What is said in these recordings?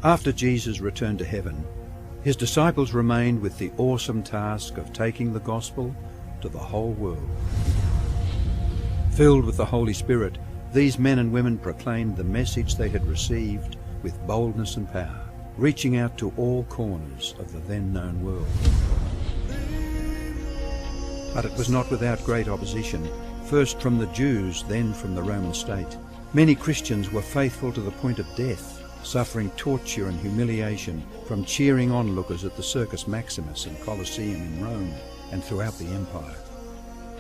After Jesus returned to heaven, his disciples remained with the awesome task of taking the gospel to the whole world. Filled with the Holy Spirit, these men and women proclaimed the message they had received with boldness and power, reaching out to all corners of the then known world. But it was not without great opposition, first from the Jews, then from the Roman state. Many Christians were faithful to the point of death, suffering torture and humiliation from cheering onlookers at the Circus Maximus and Colosseum in Rome and throughout the empire.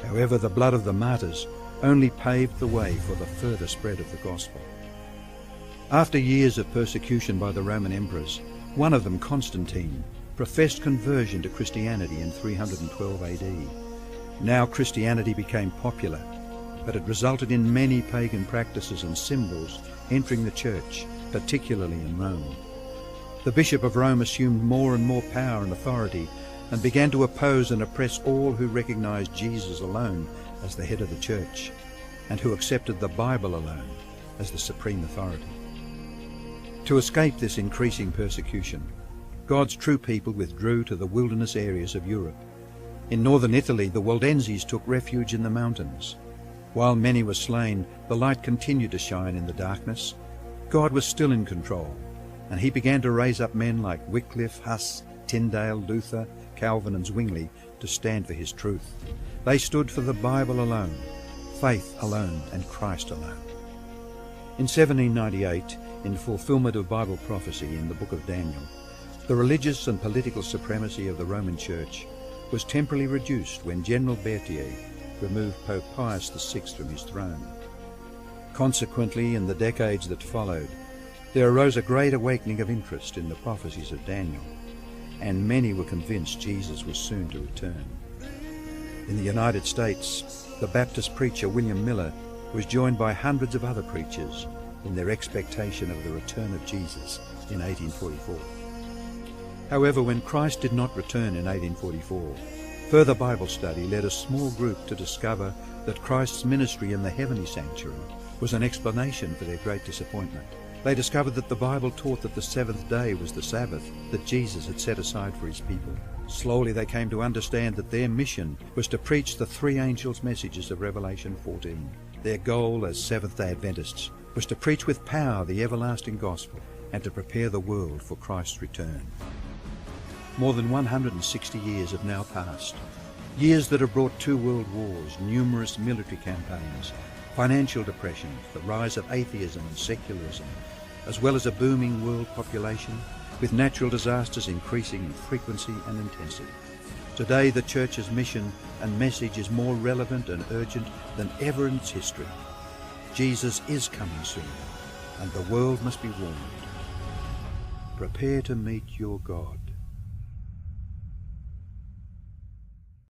However, the blood of the martyrs only paved the way for the further spread of the gospel. After years of persecution by the Roman emperors, one of them, Constantine, professed conversion to Christianity in 312 AD. Now Christianity became popular, but it resulted in many pagan practices and symbols entering the church, particularly in Rome. The Bishop of Rome assumed more and more power and authority and began to oppose and oppress all who recognized Jesus alone as the head of the church and who accepted the Bible alone as the supreme authority. To escape this increasing persecution, God's true people withdrew to the wilderness areas of Europe. In northern Italy, the Waldenses took refuge in the mountains. While many were slain, the light continued to shine in the darkness. God was still in control, and he began to raise up men like Wycliffe, Huss, Tyndale, Luther, Calvin and Zwingli to stand for his truth. They stood for the Bible alone, faith alone, and Christ alone. In 1798, in fulfillment of Bible prophecy in the book of Daniel, the religious and political supremacy of the Roman Church was temporarily reduced when General Berthier removed Pope Pius VI from his throne. Consequently, in the decades that followed, there arose a great awakening of interest in the prophecies of Daniel, and many were convinced Jesus was soon to return. In the United States, the Baptist preacher William Miller was joined by hundreds of other preachers in their expectation of the return of Jesus in 1844. However, when Christ did not return in 1844, further Bible study led a small group to discover that Christ's ministry in the heavenly sanctuary was an explanation for their great disappointment. They discovered that the Bible taught that the seventh day was the Sabbath that Jesus had set aside for his people. Slowly they came to understand that their mission was to preach the three angels' messages of Revelation 14. Their goal as Seventh-day Adventists was to preach with power the everlasting gospel and to prepare the world for Christ's return. More than 160 years have now passed, years that have brought 2 world wars, numerous military campaigns, financial depression, the rise of atheism and secularism, as well as a booming world population, with natural disasters increasing in frequency and intensity. Today, the Church's mission and message is more relevant and urgent than ever in its history. Jesus is coming soon, and the world must be warned. Prepare to meet your God.